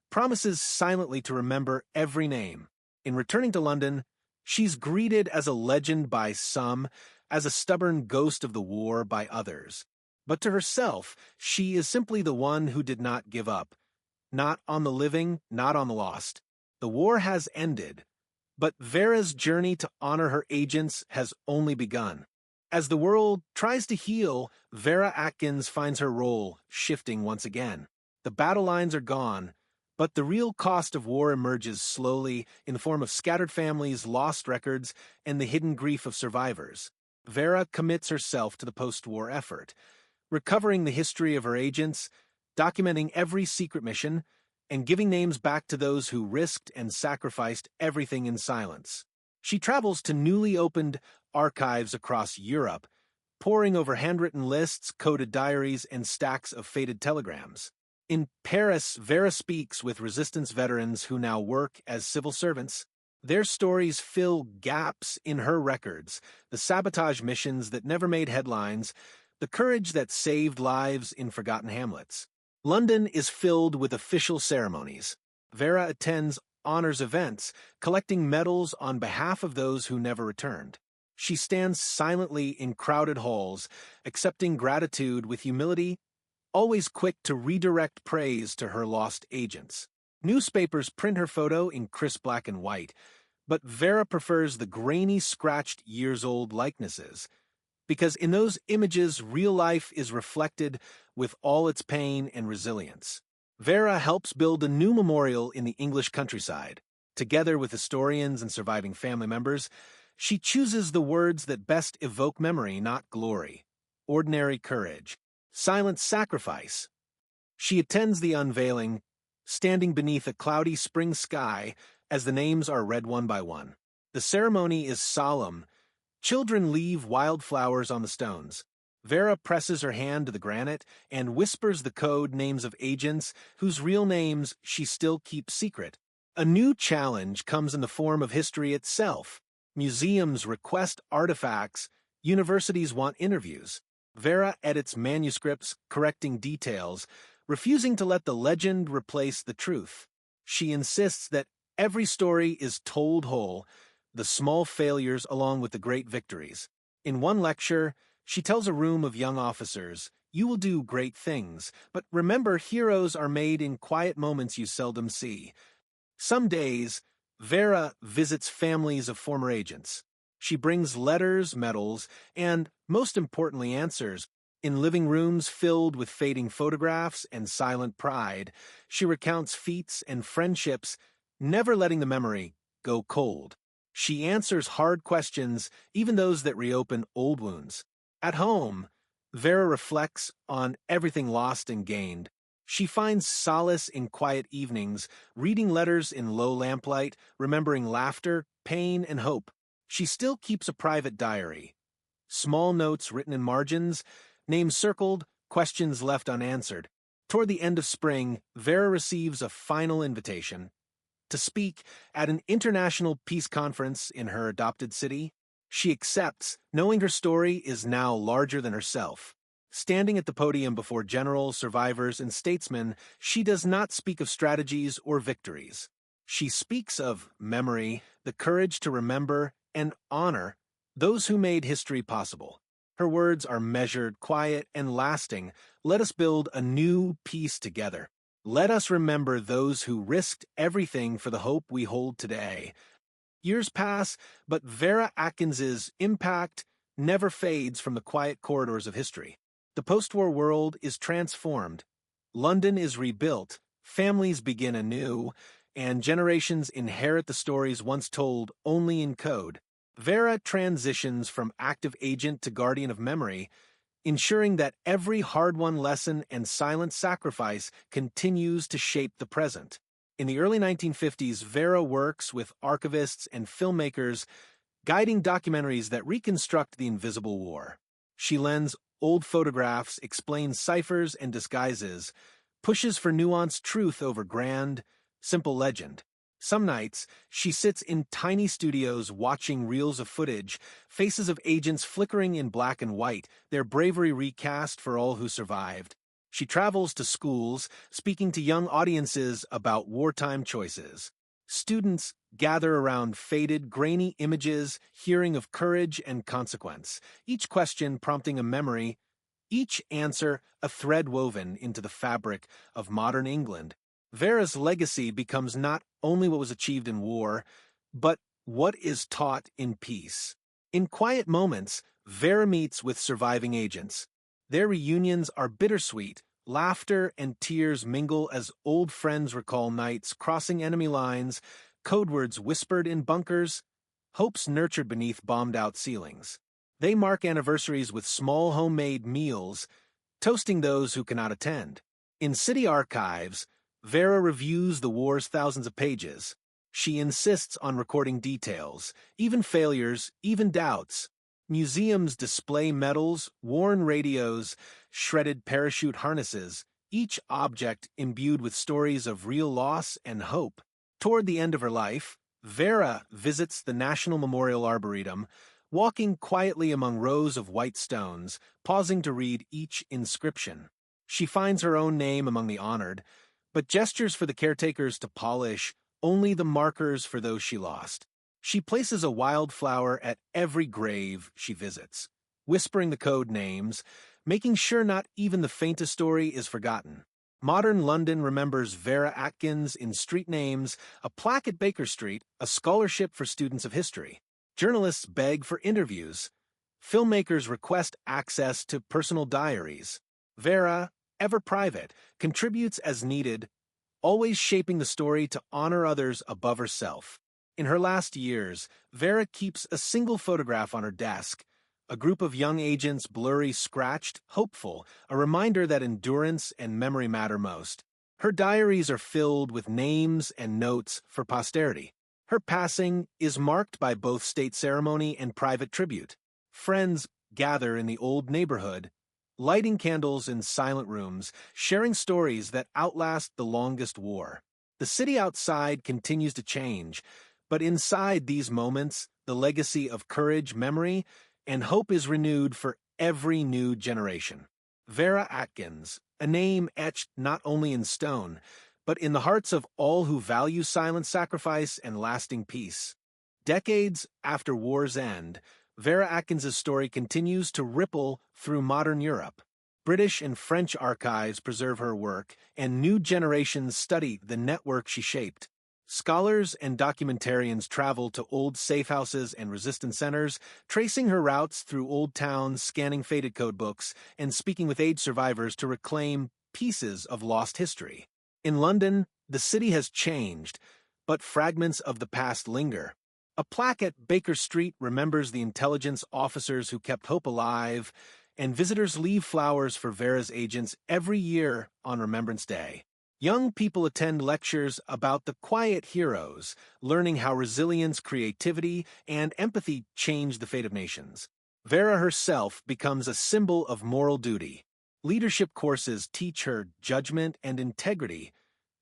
promises silently to remember every name. In returning to London, she's greeted as a legend by some, as a stubborn ghost of the war by others. But to herself, she is simply the one who did not give up. Not on the living, not on the lost. The war has ended, but Vera's journey to honor her agents has only begun. As the world tries to heal, Vera Atkins finds her role shifting once again. The battle lines are gone, but the real cost of war emerges slowly in the form of scattered families, lost records, and the hidden grief of survivors. Vera commits herself to the post-war effort, recovering the history of her agents, documenting every secret mission, and giving names back to those who risked and sacrificed everything in silence. She travels to newly opened archives across Europe, poring over handwritten lists, coded diaries, and stacks of faded telegrams. In Paris, Vera speaks with resistance veterans who now work as civil servants. Their stories fill gaps in her records, the sabotage missions that never made headlines, the courage that saved lives in forgotten hamlets. London is filled with official ceremonies. Vera attends honors events, collecting medals on behalf of those who never returned. She stands silently in crowded halls, accepting gratitude with humility, always quick to redirect praise to her lost agents. Newspapers print her photo in crisp black and white, but Vera prefers the grainy, scratched, years-old likenesses, because in those images, real life is reflected with all its pain and resilience. Vera helps build a new memorial in the English countryside. Together with historians and surviving family members, she chooses the words that best evoke memory, not glory. Ordinary courage. Silent sacrifice. She attends the unveiling, standing beneath a cloudy spring sky as the names are read one by one. The ceremony is solemn. Children leave wildflowers on the stones. Vera presses her hand to the granite and whispers the code names of agents whose real names she still keeps secret. A new challenge comes in the form of history itself. Museums request artifacts, universities want interviews. Vera edits manuscripts, correcting details, refusing to let the legend replace the truth. She insists that every story is told whole, the small failures along with the great victories. In one lecture, she tells a room of young officers, "You will do great things, but remember heroes are made in quiet moments you seldom see." Some days, Vera visits families of former agents. She brings letters, medals, and, most importantly, answers. In living rooms filled with fading photographs and silent pride, she recounts feats and friendships, never letting the memory go cold. She answers hard questions, even those that reopen old wounds. At home, Vera reflects on everything lost and gained. She finds solace in quiet evenings, reading letters in low lamplight, remembering laughter, pain, and hope. She still keeps a private diary. Small notes written in margins, names circled, questions left unanswered. Toward the end of spring, Vera receives a final invitation to speak at an international peace conference in her adopted city. She accepts, knowing her story is now larger than herself. Standing at the podium before generals, survivors, and statesmen, she does not speak of strategies or victories. She speaks of memory, the courage to remember, and honor those who made history possible. Her words are measured, quiet, and lasting. Let us build a new peace together. Let us remember those who risked everything for the hope we hold today. Years pass, but Vera Atkins's impact never fades from the quiet corridors of history. The post-war world is transformed. London is rebuilt, families begin anew, and generations inherit the stories once told only in code. Vera transitions from active agent to guardian of memory, ensuring that every hard-won lesson and silent sacrifice continues to shape the present. In the early 1950s, Vera works with archivists and filmmakers, guiding documentaries that reconstruct the invisible war. She lends old photographs, explains ciphers and disguises, pushes for nuanced truth over grand, simple legend. Some nights, she sits in tiny studios watching reels of footage, faces of agents flickering in black and white, their bravery recast for all who survived. She travels to schools, speaking to young audiences about wartime choices. Students gather around faded, grainy images, hearing of courage and consequence, each question prompting a memory, each answer a thread woven into the fabric of modern England. Vera's legacy becomes not only what was achieved in war, but what is taught in peace. In quiet moments, Vera meets with surviving agents. Their reunions are bittersweet. Laughter and tears mingle as old friends recall nights crossing enemy lines, code words whispered in bunkers, hopes nurtured beneath bombed-out ceilings. They mark anniversaries with small homemade meals, toasting those who cannot attend. In city archives, Vera reviews the war's thousands of pages. She insists on recording details, even failures, even doubts. Museums display medals, worn radios, shredded parachute harnesses, each object imbued with stories of real loss and hope. Toward the end of her life, Vera visits the National Memorial Arboretum, walking quietly among rows of white stones, pausing to read each inscription. She finds her own name among the honored, but gestures for the caretakers to polish only the markers for those she lost. She places a wildflower at every grave she visits, whispering the code names, making sure not even the faintest story is forgotten. Modern London remembers Vera Atkins in street names, a plaque at Baker Street, a scholarship for students of history. Journalists beg for interviews. Filmmakers request access to personal diaries. Vera, ever private, contributes as needed, always shaping the story to honor others above herself. In her last years, Vera keeps a single photograph on her desk, a group of young agents blurry, scratched, hopeful, a reminder that endurance and memory matter most. Her diaries are filled with names and notes for posterity. Her passing is marked by both state ceremony and private tribute. Friends gather in the old neighborhood, lighting candles in silent rooms, sharing stories that outlast the longest war. The city outside continues to change, but inside these moments, the legacy of courage, memory, and hope is renewed for every new generation. Vera Atkins, a name etched not only in stone, but in the hearts of all who value silent sacrifice and lasting peace. Decades after war's end, Vera Atkins's story continues to ripple through modern Europe. British and French archives preserve her work, and new generations study the network she shaped. Scholars and documentarians travel to old safehouses and resistance centers, tracing her routes through old towns, scanning faded codebooks, and speaking with aged survivors to reclaim pieces of lost history. In London, the city has changed, but fragments of the past linger. A plaque at Baker Street remembers the intelligence officers who kept hope alive, and visitors leave flowers for Vera's agents every year on Remembrance Day. Young people attend lectures about the quiet heroes, learning how resilience, creativity, and empathy change the fate of nations. Vera herself becomes a symbol of moral duty. Leadership courses teach her judgment and integrity.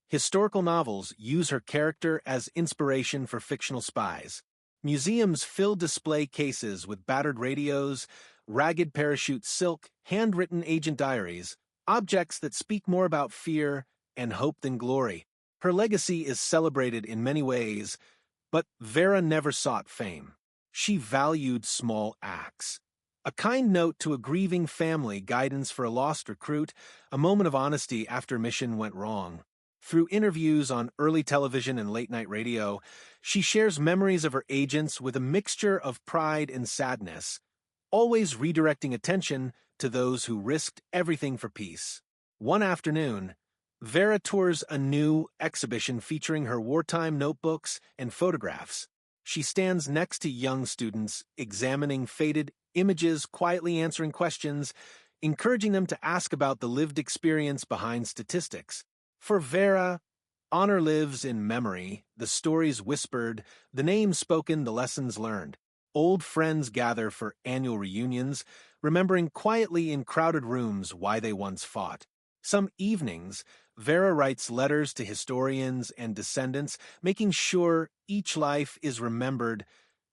Historical novels use her character as inspiration for fictional spies. Museums fill display cases with battered radios, ragged parachute silk, handwritten agent diaries, objects that speak more about fear and hope than glory. Her legacy is celebrated in many ways, but Vera never sought fame. She valued small acts. A kind note to a grieving family, guidance for a lost recruit, a moment of honesty after mission went wrong. Through interviews on early television and late-night radio, she shares memories of her agents with a mixture of pride and sadness, always redirecting attention to those who risked everything for peace. One afternoon, Vera tours a new exhibition featuring her wartime notebooks and photographs. She stands next to young students, examining faded images, quietly answering questions, encouraging them to ask about the lived experience behind statistics. For Vera, honor lives in memory, the stories whispered, the names spoken, the lessons learned. Old friends gather for annual reunions, remembering quietly in crowded rooms why they once fought. Some evenings, Vera writes letters to historians and descendants, making sure each life is remembered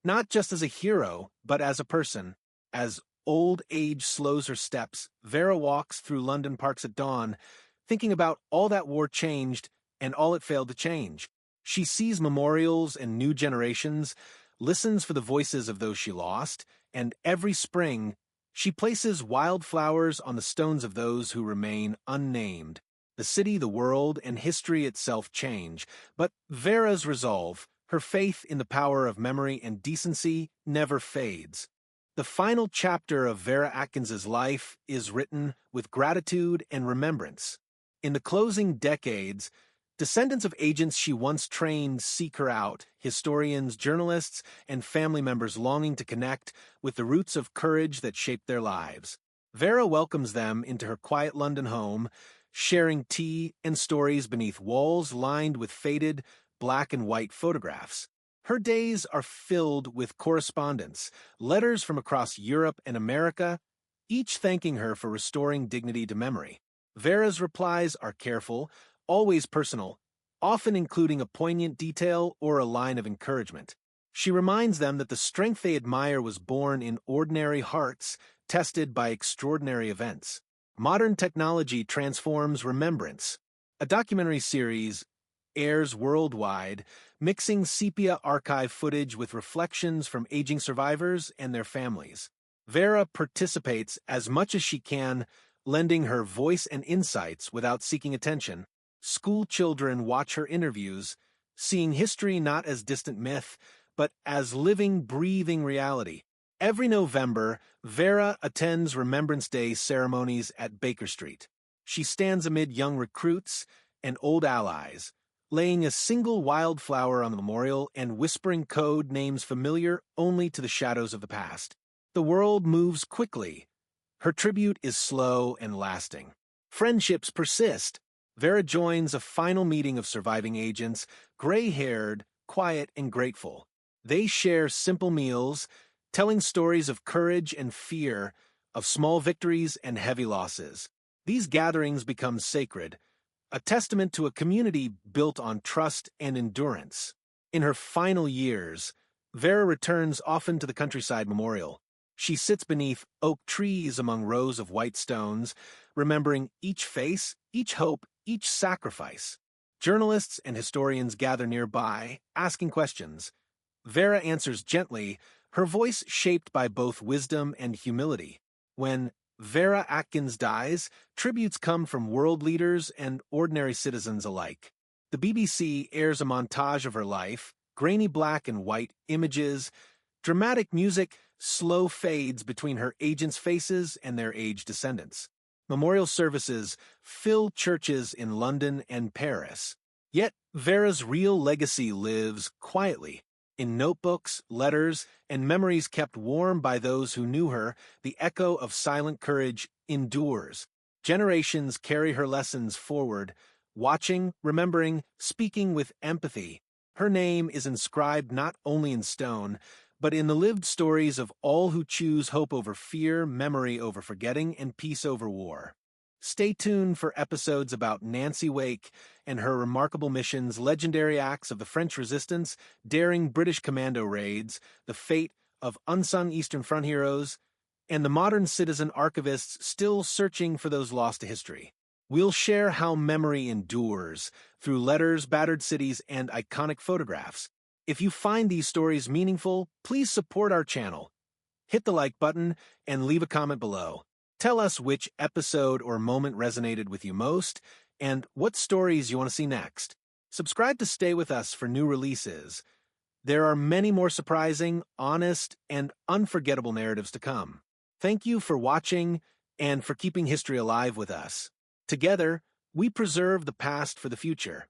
not just as a hero, but as a person, as old age slows her steps, Vera walks through London parks at dawn, thinking about all that war changed and all it failed to change. She sees memorials and new generations, listens for the voices of those she lost, and every spring, she places wildflowers on the stones of those who remain unnamed. The city, the world, and history itself change, but Vera's resolve, her faith in the power of memory and decency, never fades. The final chapter of Vera Atkins's life is written with gratitude and remembrance. In the closing decades, descendants of agents she once trained seek her out, historians, journalists, and family members longing to connect with the roots of courage that shaped their lives. Vera welcomes them into her quiet London home, sharing tea and stories beneath walls lined with faded black and white photographs. Her days are filled with correspondence, letters from across Europe and America, each thanking her for restoring dignity to memory. Vera's replies are careful, always personal, often including a poignant detail or a line of encouragement. She reminds them that the strength they admire was born in ordinary hearts, tested by extraordinary events. Modern technology transforms remembrance. A documentary series airs worldwide, mixing sepia archive footage with reflections from aging survivors and their families. Vera participates as much as she can, lending her voice and insights without seeking attention. School children watch her interviews, seeing history not as distant myth, but as living, breathing reality. Every November, Vera attends Remembrance Day ceremonies at Baker Street. She stands amid young recruits and old allies, laying a single wildflower on the memorial and whispering code names familiar only to the shadows of the past. The world moves quickly. Her tribute is slow and lasting. Friendships persist. Vera joins a final meeting of surviving agents, gray-haired, quiet, and grateful. They share simple meals, telling stories of courage and fear, of small victories and heavy losses. These gatherings become sacred, a testament to a community built on trust and endurance. In her final years, Vera returns often to the countryside memorial. She sits beneath oak trees among rows of white stones, remembering each face, each hope, each sacrifice. Journalists and historians gather nearby, asking questions. Vera answers gently, her voice shaped by both wisdom and humility. When Vera Atkins dies, tributes come from world leaders and ordinary citizens alike. The BBC airs a montage of her life, grainy black and white images, dramatic music, slow fades between her agents' faces and their aged descendants. Memorial services fill churches in London and Paris. Yet Vera's real legacy lives quietly. In notebooks, letters, and memories kept warm by those who knew her, the echo of silent courage endures. Generations carry her lessons forward, watching, remembering, speaking with empathy. Her name is inscribed not only in stone, but in the lived stories of all who choose hope over fear, memory over forgetting, and peace over war. Stay tuned for episodes about Nancy Wake and her remarkable missions, legendary acts of the French resistance, daring British commando raids, the fate of unsung Eastern Front heroes, and the modern citizen archivists still searching for those lost to history. We'll share how memory endures through letters, battered cities, and iconic photographs. If you find these stories meaningful, please support our channel. Hit the like button and leave a comment below. Tell us which episode or moment resonated with you most, and what stories you want to see next. Subscribe to stay with us for new releases. There are many more surprising, honest, and unforgettable narratives to come. Thank you for watching and for keeping history alive with us. Together, we preserve the past for the future.